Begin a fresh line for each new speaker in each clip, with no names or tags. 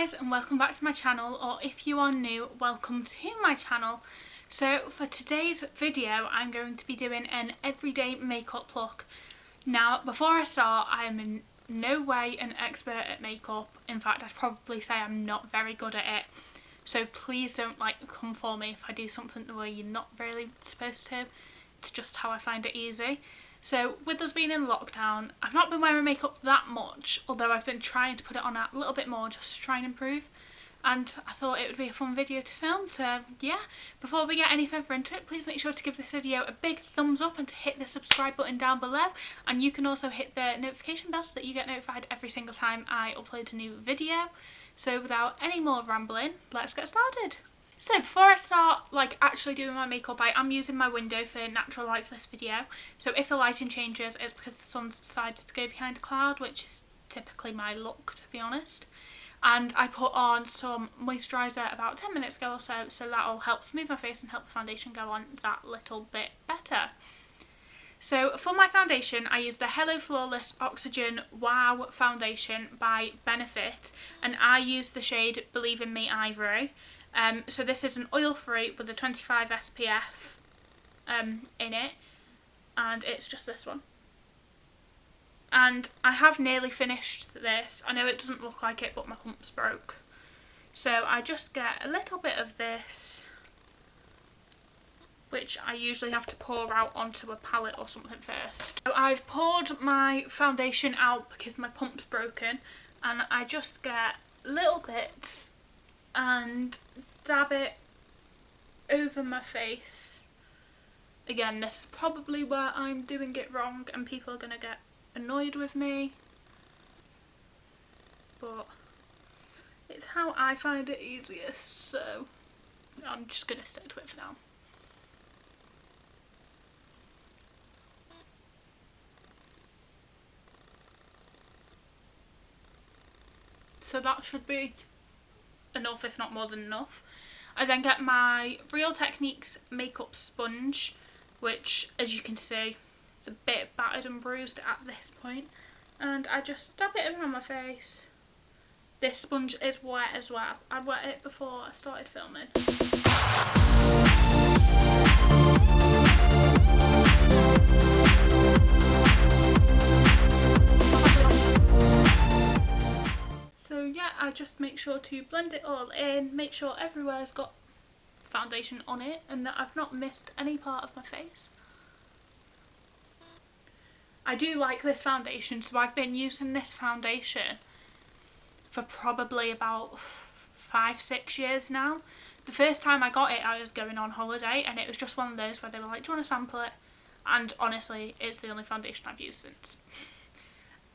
guys, and welcome back to my channel, or if you are new, welcome to my channel. So for today's video I'm going to be doing an everyday makeup look. Now before I start, I'm in no way an expert at makeup. In fact, I'd probably say I'm not very good at it, so please don't come for me if I do something the way you're not really supposed to. It's just how I find it easy. So with us being in lockdown, I've not been wearing makeup that much, although I've been trying to put it on a little bit more just to try and improve, and I thought it would be a fun video to film. So yeah, before we get any further into it, please make sure to give this video a big thumbs up and to hit the subscribe button down below, and you can also hit the notification bell so that you get notified every single time I upload a new video. So without any more rambling, let's get started. So before I start actually doing my makeup, I am using my window for natural light for this video. So if the lighting changes, it's because the sun's decided to go behind a cloud, which is typically my look, to be honest. And I put on some moisturiser about 10 minutes ago or so, so that'll help smooth my face and help the foundation go on that little bit better. So for my foundation, I use the Hello Flawless Oxygen Wow Foundation by Benefit, and I use the shade Believe in Me Ivory. So this is an oil-free with a 25 SPF in it, and it's just this one. And I have nearly finished this. I know it doesn't look like it, but my pump's broke. So I just get a little bit of this, which I usually have to pour out onto a palette or something first. So I've poured my foundation out because my pump's broken, and I just get little bits and dab it over my face. Again, this is probably where I'm doing it wrong and people are going to get annoyed with me, but it's how I find it easiest, so I'm just going to stick to it for now. So that should be enough, if not more than enough. I then get my Real Techniques makeup sponge, which, as you can see, is a bit battered and bruised at this point, and I just dab it around my face. This sponge is wet as well. I wet it before I started filming. So yeah, I just make sure to blend it all in, make sure everywhere's got foundation on it and that I've not missed any part of my face. I do like this foundation, so I've been using this foundation for probably about 5-6 years now. The first time I got it, I was going on holiday, and it was just one of those where they were like, do you want to sample it? And honestly, it's the only foundation I've used since.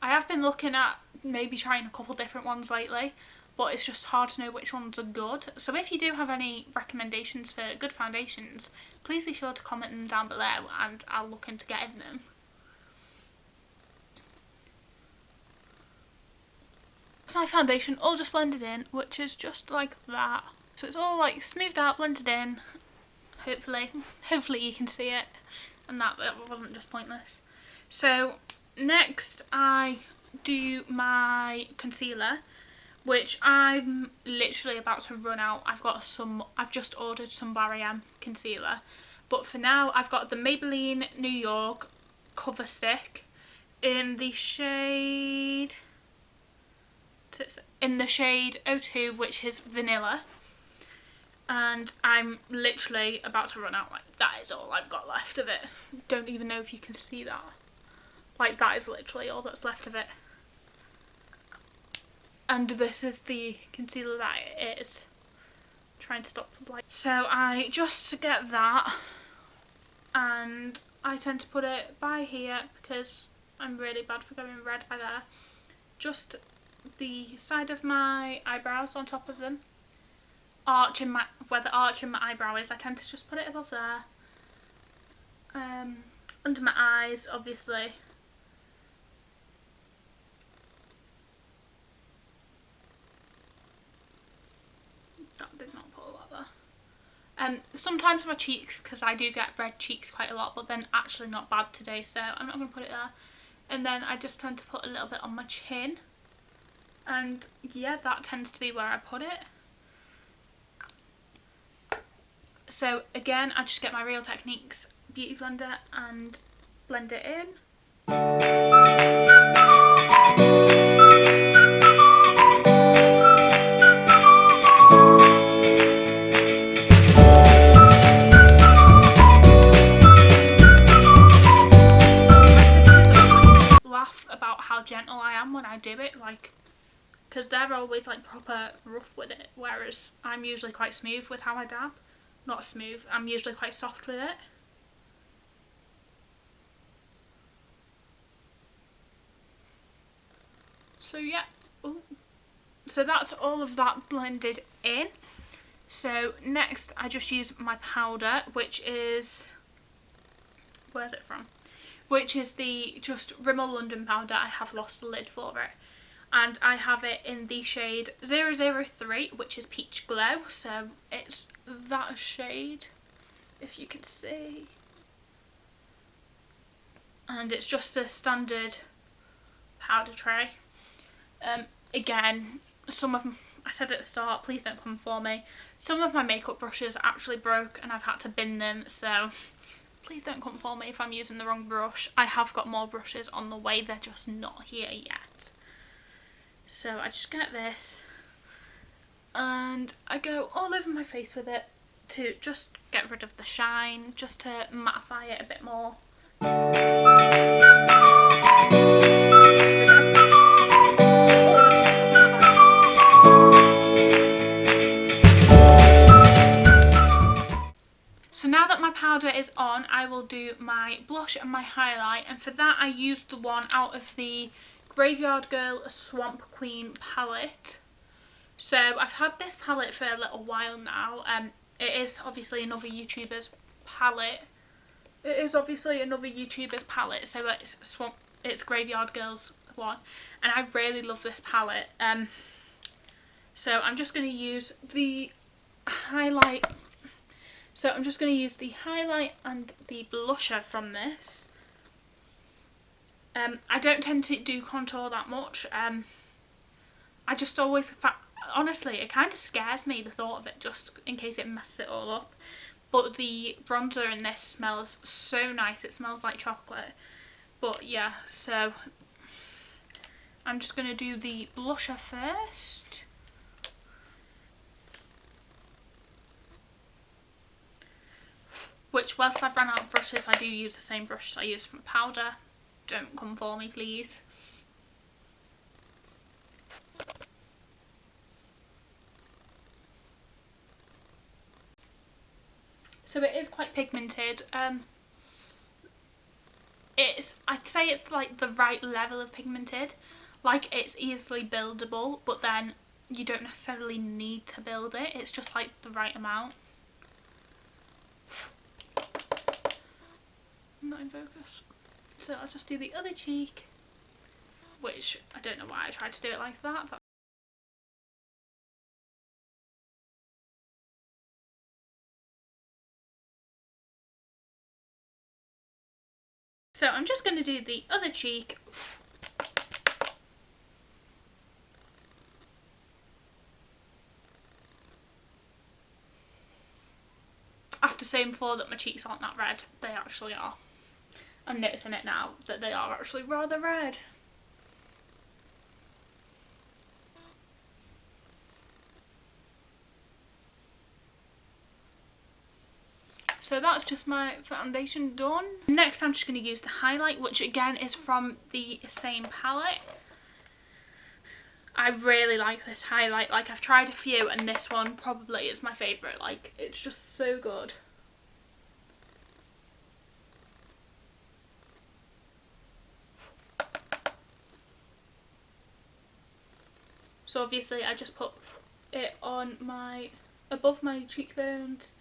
I have been looking at maybe trying a couple different ones lately, but it's just hard to know which ones are good. So if you do have any recommendations for good foundations, please be sure to comment them down below and I'll look into getting them. My foundation all just blended in, which is just like that. So it's all smoothed out, blended in. Hopefully you can see it, and that wasn't just pointless. So next I do my concealer, which I'm literally about to run out. I've just ordered some Barry concealer, but for now I've got the Maybelline New York Cover Stick in the shade 02, which is vanilla, and I'm literally about to run out. That is all I've got left of it. Don't even know if you can see that. That is literally all that's left of it. And this is the concealer that it is. Trying to stop the light. So I just get that, and I tend to put it by here because I'm really bad for going red by there. Just the side of my eyebrows, on top of them, where the arch in my eyebrow is. I tend to just put it above there, under my eyes obviously, that did not put a lot there. Sometimes my cheeks, because I do get red cheeks quite a lot, but then actually not bad today, so I'm not going to put it there. And then I just tend to put a little bit on my chin, and yeah, that tends to be where I put it. So again, I just get my Real Techniques beauty blender and blend it in. Laugh about how gentle I am when I do it, like, because they're always like proper rough with it, whereas I'm usually quite smooth with how I dab. Not smooth, I'm usually quite soft with it. So yeah, ooh. So that's all of that blended in. So next I just use my powder, which is, where's it from? Which is the just Rimmel London powder. I have lost the lid for it. And I have it in the shade 003, which is Peach Glow. So it's that shade, if you can see. And it's just a standard powder tray. Again, some of them, I said at the start, please don't come for me. Some of my makeup brushes actually broke and I've had to bin them, so please don't come for me if I'm using the wrong brush. I have got more brushes on the way, they're just not here yet. So I just get this and I go all over my face with it to just get rid of the shine, just to mattify it a bit more. So now that my powder is on, I will do my blush and my highlight, and for that I used the one out of the Graveyard Girl Swamp Queen palette. So I've had this palette for a little while now. It is obviously another YouTuber's palette. So it's Graveyard Girl's one, and I really love this palette. So I'm just going to use the highlight. So I'm just going to use the highlight and the blusher from this. I don't tend to do contour that much. I just always, honestly, it kind of scares me, the thought of it, just in case it messes it all up. But the bronzer in this smells so nice. It smells like chocolate. But yeah, so I'm just going to do the blusher first. Which, whilst I've run out of brushes, I do use the same brush I use for my powder. Don't come for me, please. So it is quite pigmented. I'd say it's like the right level of pigmented. Like, it's easily buildable, but then you don't necessarily need to build it. It's just like the right amount. I'm not in focus. So I'll just do the other cheek, which I don't know why I tried to do it like that, but so I'm just going to do the other cheek. After saying before that my cheeks aren't that red, they actually are. I'm noticing it now that they are actually rather red. So that's just my foundation done. Next I'm just going to use the highlight, which again is from the same palette. I really like this highlight. Like, I've tried a few and this one probably is my favourite. Like, it's just so good. So obviously I just put it on my, above my cheekbones,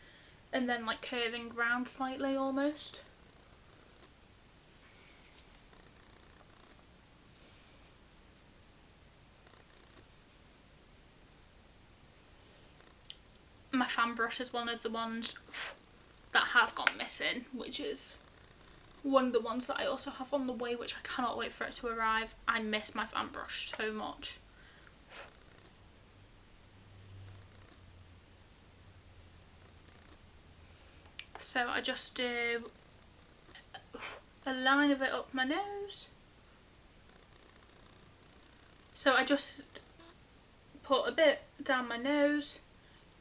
and then like curving round slightly almost. My fan brush is one of the ones that has gone missing, which is one of the ones that I also have on the way, which I cannot wait for it to arrive. I miss my fan brush so much. So I just do a line of it up my nose. So I just put a bit down my nose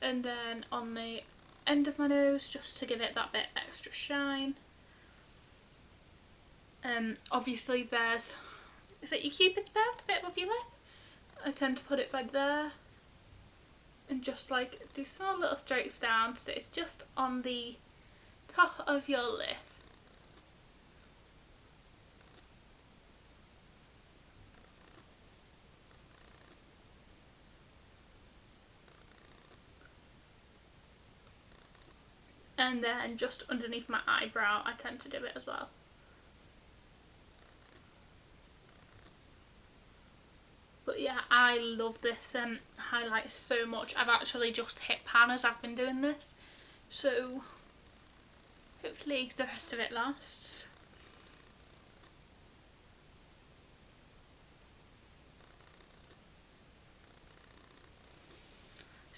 and then on the end of my nose, just to give it that bit extra shine. Obviously there's, is it your cupid's bow, the bit above your lip? I tend to put it by there and just like do small little strokes down so it's just on the top of your lip. And then just underneath my eyebrow I tend to do it as well. But yeah, I love this highlight so much. I've actually just hit pan as I've been doing this, so hopefully the rest of it lasts.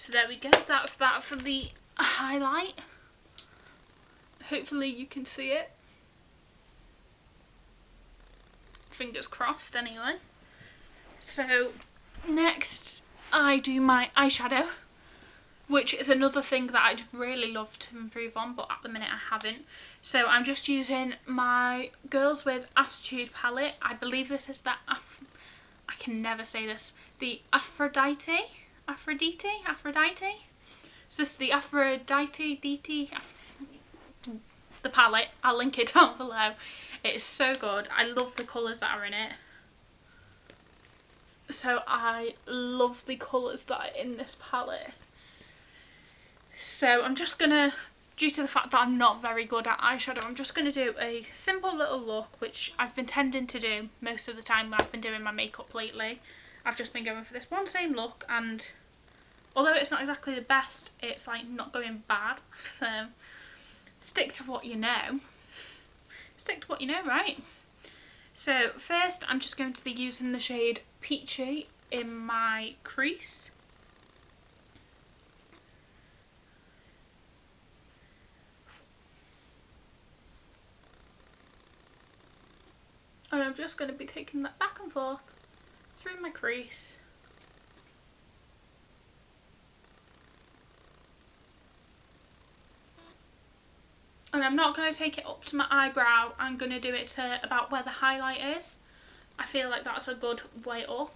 So there we go, that's that for the highlight. Hopefully you can see it. Fingers crossed anyway. So next I do my eyeshadow, which is another thing that I'd really love to improve on, but at the minute I haven't. So I'm just using my Girls with Attitude palette. I believe this is the I can never say this. The Aphrodite. Is this the Aphrodite? The palette. I'll link it down below. It's so good. I love the colours that are in it. So I love the colours that are in this palette. So I'm just gonna, due to the fact that I'm not very good at eyeshadow, I'm just gonna do a simple little look, which I've been tending to do most of the time when I've been doing my makeup lately. I've just been going for this one same look, and although it's not exactly the best, it's like not going bad. So stick to what you know. Stick to what you know, right? So first I'm just going to be using the shade Peachy in my crease. And I'm just going to be taking that back and forth through my crease. And I'm not going to take it up to my eyebrow, I'm going to do it to about where the highlight is. I feel like that's a good way up.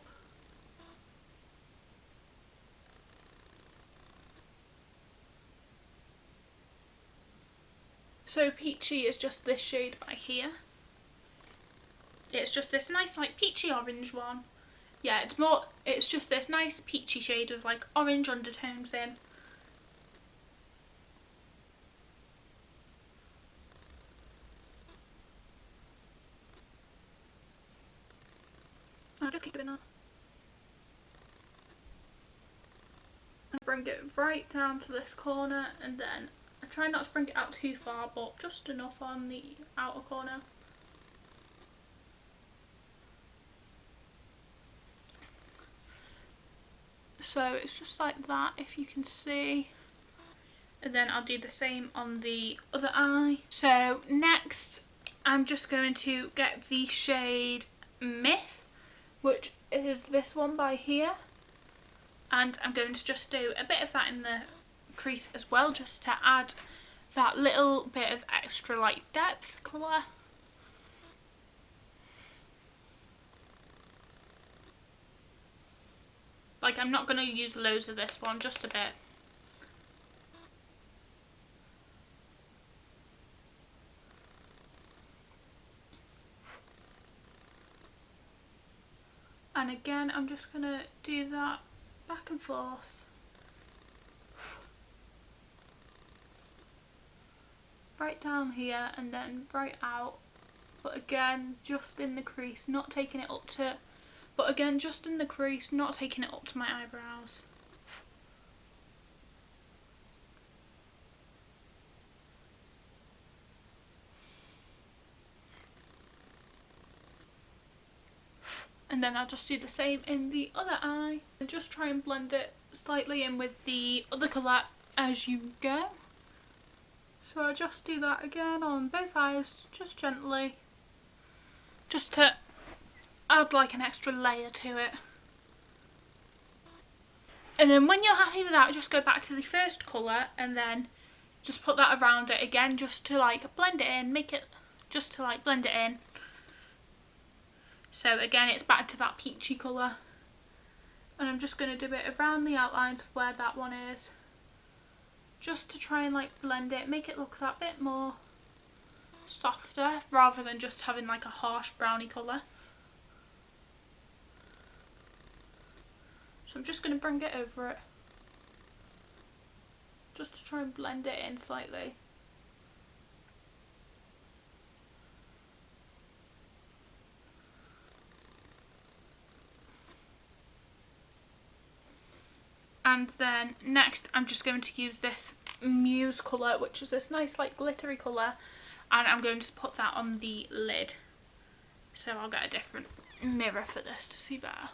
So Peachy is just this shade right here. It's just this nice like peachy orange one. Yeah, it's just this nice peachy shade with like orange undertones in. I'll just keep doing that. And bring it right down to this corner, and then I try not to bring it out too far, but just enough on the outer corner. So it's just like that, if you can see. And then I'll do the same on the other eye. So next I'm just going to get the shade Myth, which is this one by here. And I'm going to just do a bit of that in the crease as well, just to add that little bit of extra like depth colour. Like, I'm not going to use loads of this one, just a bit. And again, I'm just going to do that back and forth. Right down here and then right out. But again, just in the crease, not taking it up to... But again, just in the crease, not taking it up to my eyebrows. And then I'll just do the same in the other eye. And just try and blend it slightly in with the other colour as you go. So I just do that again on both eyes, just gently, just to add like an extra layer to it. And then when you're happy with that, just go back to the first colour and then just put that around it again, just to like blend it in, make it, just to like blend it in. So again, it's back to that peachy colour. And I'm just going to do it around the outlines of where that one is, just to try and like blend it, make it look that bit more softer rather than just having like a harsh browny colour. So I'm just going to bring it over it, just to try and blend it in slightly. And then next I'm just going to use this Muse colour, which is this nice like glittery colour, and I'm going to put that on the lid. So I'll get a different mirror for this to see better.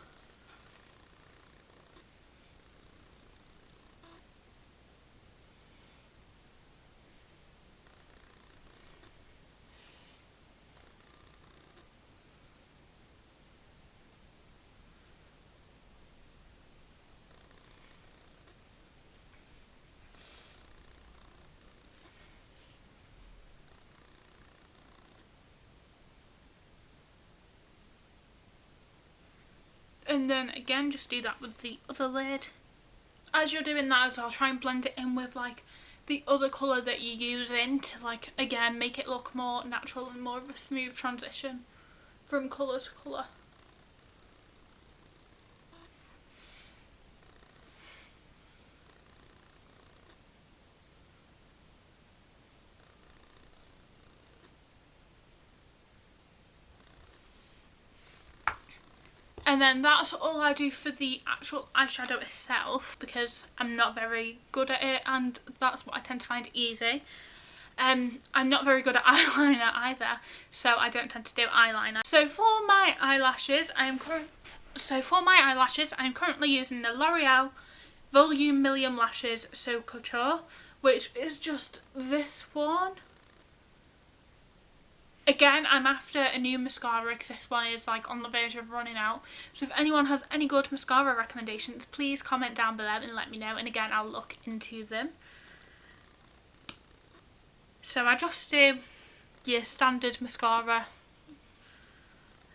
And then again, just do that with the other lid. As you're doing that as well, try and blend it in with like the other colour that you're using to like again make it look more natural and more of a smooth transition from colour to colour. And then that's all I do for the actual eyeshadow itself, because I'm not very good at it and that's what I tend to find easy. I'm not very good at eyeliner either, so I don't tend to do eyeliner. So for my eyelashes, I'm currently using the L'Oreal Volume Million Lashes So Couture, which is just this one. Again, I'm after a new mascara because this one is like on the verge of running out. So if anyone has any good mascara recommendations, please comment down below and let me know. And again, I'll look into them. So I just do your standard mascara.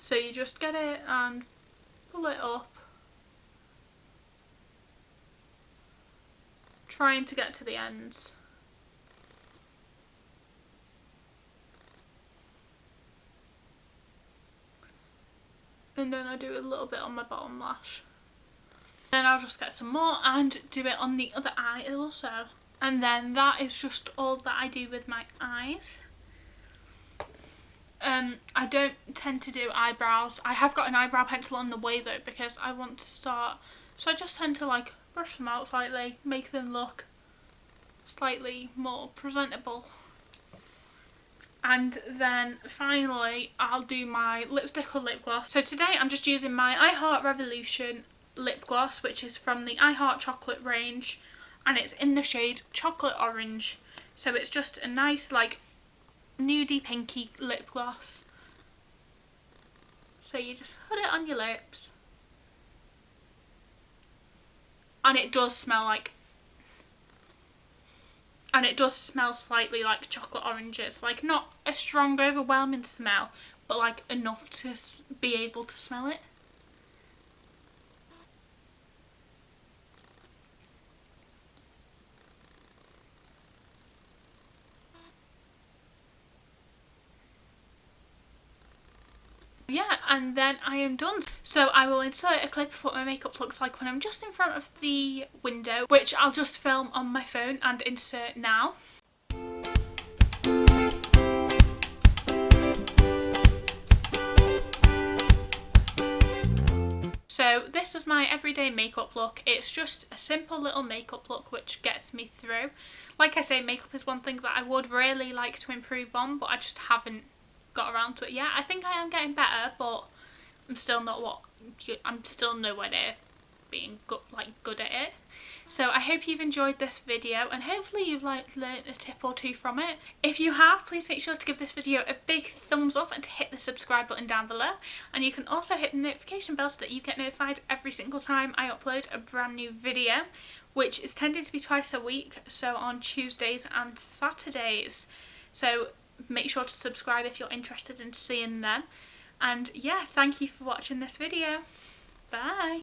So you just get it and pull it up, trying to get to the ends. And then I do a little bit on my bottom lash. Then I'll just get some more and do it on the other eye also. And then that is just all that I do with my eyes. I don't tend to do eyebrows. I have got an eyebrow pencil on the way though, because I want to start. So I just tend to like brush them out slightly, make them look slightly more presentable. And then finally I'll do my lipstick or lip gloss. So today I'm just using my I Heart Revolution lip gloss, which is from the I Heart chocolate range, and it's in the shade chocolate orange. So it's just a nice like nudie pinky lip gloss. So you just put it on your lips, and it does smell slightly like chocolate oranges, like not a strong overwhelming smell, but like enough to be able to smell it. Yeah, and then I am done. So I will insert a clip of what my makeup looks like when I'm just in front of the window, which I'll just film on my phone and insert now. So this was my everyday makeup look. It's just a simple little makeup look which gets me through. Like I say, makeup is one thing that I would really like to improve on, but I just haven't got around to it yet. I think I am getting better, but I'm still nowhere near being good at it. So I hope you've enjoyed this video, and hopefully you've learned a tip or two from it. If you have, please make sure to give this video a big thumbs up and to hit the subscribe button down below. And you can also hit the notification bell so that you get notified every single time I upload a brand new video, which is tending to be twice a week, so on Tuesdays and Saturdays. So make sure to subscribe if you're interested in seeing them. And yeah, thank you for watching this video. Bye!